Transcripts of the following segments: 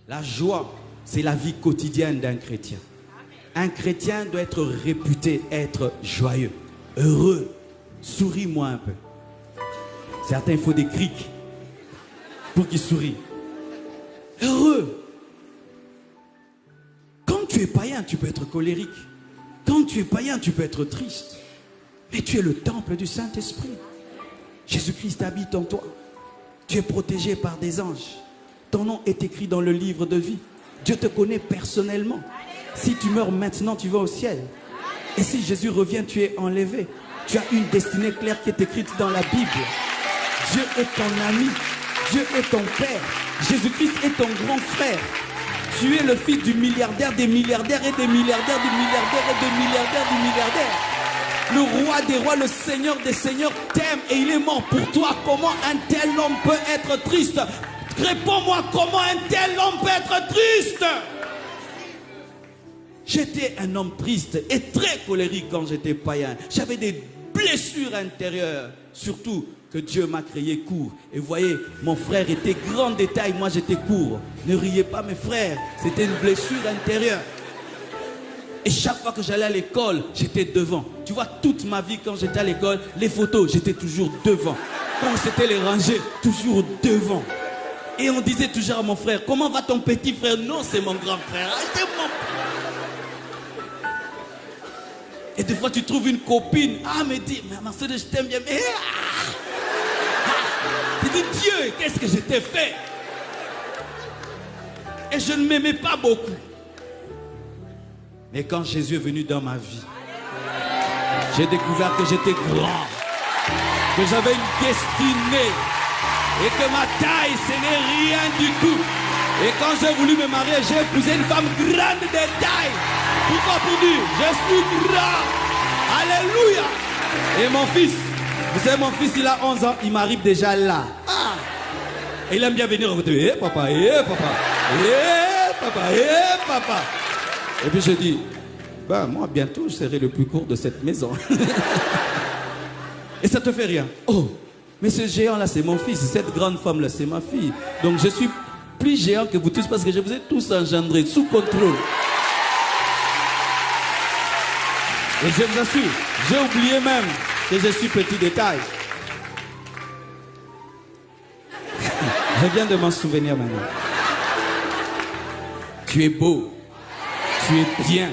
La joie, c'est la vie quotidienne d'un chrétien. Un chrétien doit être réputé être joyeux, heureux. Souris-moi un peu. Certains, il faut des crics pour qu'ils sourient. Heureux. Quand tu es païen, tu peux être colérique. Quand tu es païen, tu peux être triste. Mais tu es le temple du Saint-Esprit. Jésus-Christ habite en toi. Tu es protégé par des anges. Ton nom est écrit dans le livre de vie. Dieu te connaît personnellement. Si tu meurs maintenant, tu vas au ciel. Et si Jésus revient, tu es enlevé. Tu as une destinée claire qui est écrite dans la Bible. Dieu est ton ami. Dieu est ton père. Jésus-Christ est ton grand frère. Tu es le fils du milliardaire, des milliardaires et des milliardaires, du milliardaire et des milliardaires, du milliardaire. Le roi des rois, le seigneur des seigneurs t'aime et il est mort pour toi. Comment un tel homme peut être triste? Réponds-moi, comment un tel homme peut être triste? J'étais un homme triste et très colérique quand j'étais païen. J'avais des blessures intérieures, surtout que Dieu m'a créé court. Et vous voyez, mon frère était grand de taille, moi j'étais court. Ne riez pas mes frères, c'était une blessure intérieure. Et chaque fois que j'allais à l'école, j'étais devant. Tu vois, toute ma vie quand j'étais à l'école, les photos, j'étais toujours devant. Quand c'était les rangées, toujours devant. Et on disait toujours à mon frère, comment va ton petit frère? Non, c'est mon grand frère. C'est mon... Et des fois tu trouves une copine. Ah, me dit, mais ma soeur, je t'aime bien. Mais... Tu dis, Dieu, qu'est-ce que je t'ai fait? Et je ne m'aimais pas beaucoup. Mais quand Jésus est venu dans ma vie, j'ai découvert que j'étais grand, que j'avais une destinée et que ma taille, ce n'est rien du tout. Et quand j'ai voulu me marier, j'ai épousé une femme grande de taille. Pourquoi? Pour dire, je suis grand. Alléluia. Et mon fils, vous savez, mon fils, il a 11 ans, il m'arrive déjà là. Ah. Et il aime bien venir dire, eh papa, eh papa, eh papa, eh papa. Et puis je dis, ben moi bientôt je serai le plus court de cette maison. Et ça te fait rien. Oh, mais ce géant là c'est mon fils, cette grande femme là c'est ma fille. Donc je suis plus géant que vous tous parce que je vous ai tous engendrés sous contrôle. Et je vous assure, j'ai oublié même que je suis petit de taille. Je viens de m'en souvenir maintenant. Tu es beau. Tu es bien.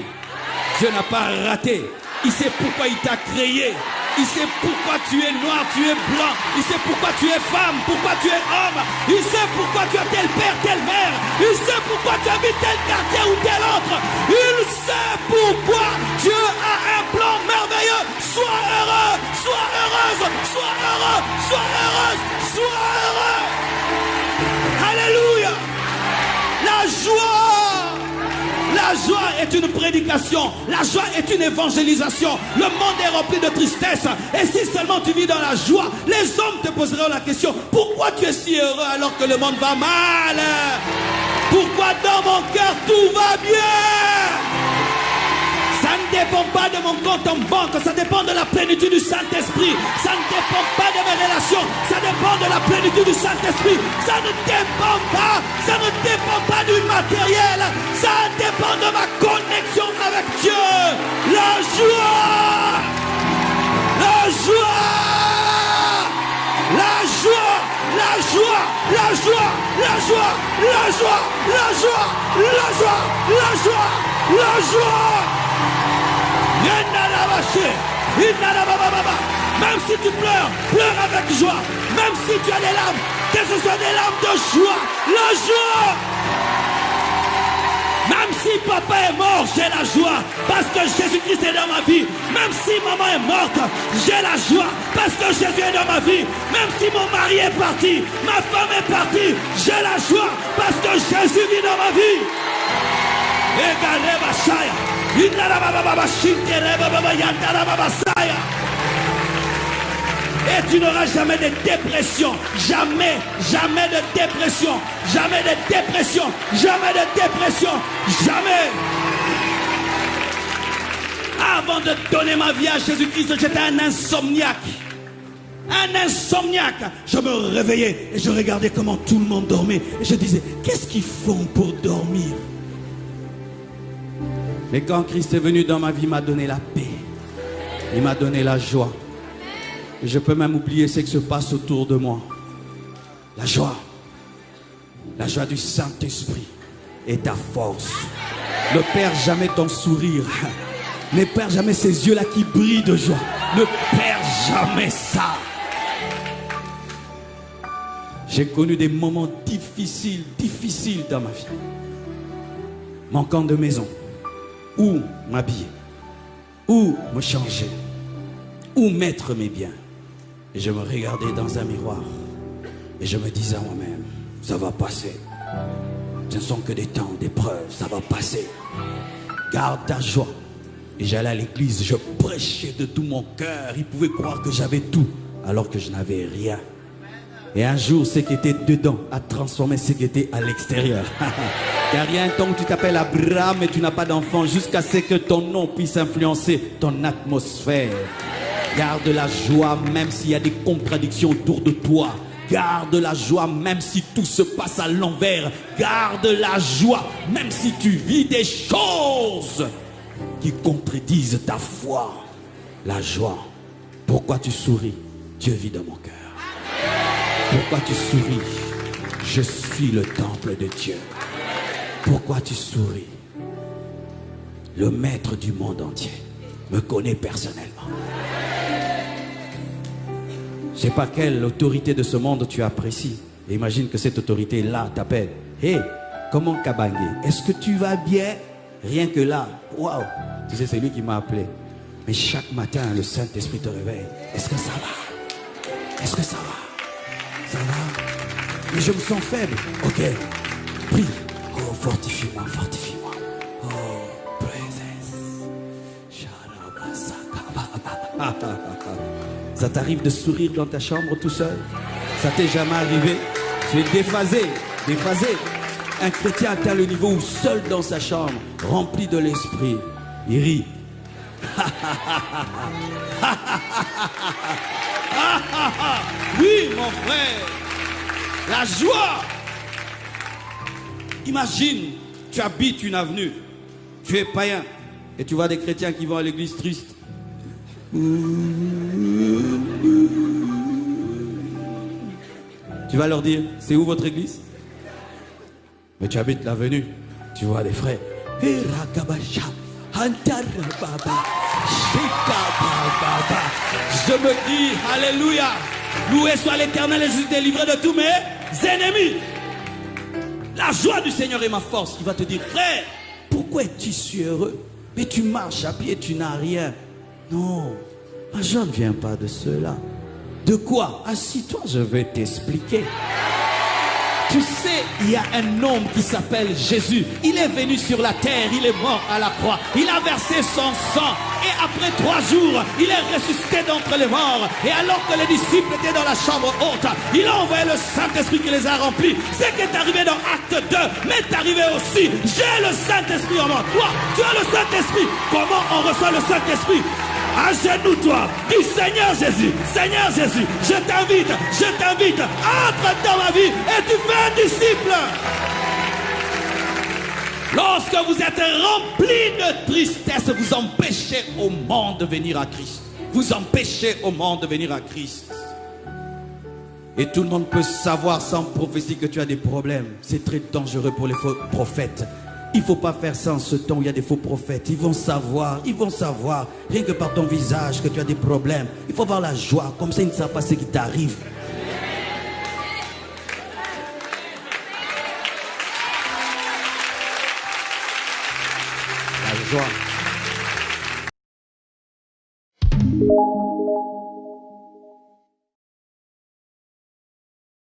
Dieu n'a pas raté. Il sait pourquoi il t'a créé. Il sait pourquoi tu es noir, tu es blanc. Il sait pourquoi tu es femme, pourquoi tu es homme. Il sait pourquoi tu as tel père, telle mère. Il sait pourquoi tu habites tel quartier ou tel autre. Il sait pourquoi Dieu a un plan merveilleux. Sois heureux, sois heureuse, sois heureux, sois heureuse, sois heureux. Alléluia. La joie. La joie est une prédication. La joie est une évangélisation. Le monde est rempli de tristesse. Et si seulement tu vis dans la joie, les hommes te poseront la question, pourquoi tu es si heureux alors que le monde va mal? Pourquoi dans mon cœur tout va bien? Ça ne dépend pas de mon compte en banque, ça dépend de la plénitude du Saint-Esprit. Ça ne dépend pas de mes relations, ça dépend de la plénitude du Saint-Esprit. Ça ne dépend pas du matériel, ça dépend de ma connexion avec Dieu. La joie, la joie, la joie, la joie, la joie, la joie, la joie, la joie, la joie, la joie, la joie. Même si tu pleures, pleure avec joie. Même si tu as des larmes, que ce soit des larmes de joie, la joie. Même si papa est mort, j'ai la joie parce que Jésus-Christ est dans ma vie. Même si maman est morte, j'ai la joie parce que Jésus est dans ma vie. Même si mon mari est parti, ma femme est partie, j'ai la joie parce que Jésus vit dans ma vie. Et tu n'auras jamais de dépression. Jamais, jamais de dépression. Jamais de dépression. Jamais de dépression. Jamais. Avant de donner ma vie à Jésus-Christ, j'étais un insomniaque. un insomniaque. Je me réveillais et je regardais comment tout le monde dormait. Et je disais, qu'est-ce qu'ils font pour dormir? Mais quand Christ est venu dans ma vie, il m'a donné la paix. Il m'a donné la joie. Et je peux même oublier ce qui se passe autour de moi. La joie du Saint-Esprit est ta force. Ne perds jamais ton sourire. Ne perds jamais ces yeux-là qui brillent de joie. Ne perds jamais ça. J'ai connu des moments difficiles dans ma vie. Manquant de maison. Où m'habiller. Où me changer. Où mettre mes biens. Et je me regardais dans un miroir. Et je me disais à moi-même, ça va passer. Ce ne sont que des temps, d'épreuves, ça va passer. Garde ta joie. Et j'allais à l'église, je prêchais de tout mon cœur. Ils pouvaient croire que j'avais tout, alors que je n'avais rien. Et un jour, ce qui était dedans a transformé ce qui était à l'extérieur. Car il y a un temps où tu t'appelles Abraham et tu n'as pas d'enfant, jusqu'à ce que ton nom puisse influencer ton atmosphère. Garde la joie même s'il y a des contradictions autour de toi. Garde la joie même si tout se passe à l'envers. Garde la joie même si tu vis des choses qui contredisent ta foi. La joie. Pourquoi tu souris? Dieu vit dans mon cœur. Pourquoi tu souris? Je suis le temple de Dieu. Pourquoi tu souris? Le maître du monde entier me connaît personnellement. Je ne sais pas quelle autorité de ce monde tu apprécies. Et imagine que cette autorité-là t'appelle. Hé, comment Kabangé? Est-ce que tu vas bien? Rien que là, waouh! Tu sais, c'est lui qui m'a appelé. Mais chaque matin, le Saint-Esprit te réveille. Est-ce que ça va? Est-ce que ça va? Ça va? Mais je me sens faible. Ok, prie. Oh, fortifie-moi, fortifie-moi. Oh, présence. Ça t'arrive de sourire dans ta chambre tout seul? Ça t'est jamais arrivé? Tu es déphasé, déphasé. Un chrétien atteint le niveau où seul dans sa chambre, rempli de l'esprit, il rit. Oui, mon frère, la joie. Imagine, tu habites une avenue, tu es païen, et tu vois des chrétiens qui vont à l'église tristes. Tu vas leur dire, c'est où votre église? Mais tu habites l'avenue, tu vois des frères. Je me dis, alléluia, loué soit l'Éternel et je suis délivré de tous mes ennemis. La joie du Seigneur est ma force. Il va te dire, frère, pourquoi es-tu si heureux? Mais tu marches à pied, tu n'as rien. Non, ma joie ne vient pas de cela. De quoi? Assis-toi, je vais t'expliquer. Tu sais, il y a un homme qui s'appelle Jésus. Il est venu sur la terre, il est mort à la croix. Il a versé son sang. Et après 3 jours, il est ressuscité d'entre les morts. Et alors que les disciples étaient dans la chambre haute, il a envoyé le Saint-Esprit qui les a remplis. Ce qui est arrivé dans Acte 2 m'est arrivé aussi. J'ai le Saint-Esprit en moi. Toi, tu as le Saint-Esprit. Comment on reçoit le Saint-Esprit? Agenouille-toi, dis Seigneur Jésus, je t'invite, entre dans ma vie et tu fais un disciple. Lorsque vous êtes rempli de tristesse, vous empêchez au monde de venir à Christ. Vous empêchez au monde de venir à Christ. Et tout le monde peut savoir sans prophétie que tu as des problèmes. C'est très dangereux pour les faux prophètes. Il ne faut pas faire ça en ce temps où il y a des faux prophètes. Ils vont savoir, rien que par ton visage, que tu as des problèmes. Il faut avoir la joie, comme ça ils ne savent pas ce qui t'arrive. La joie.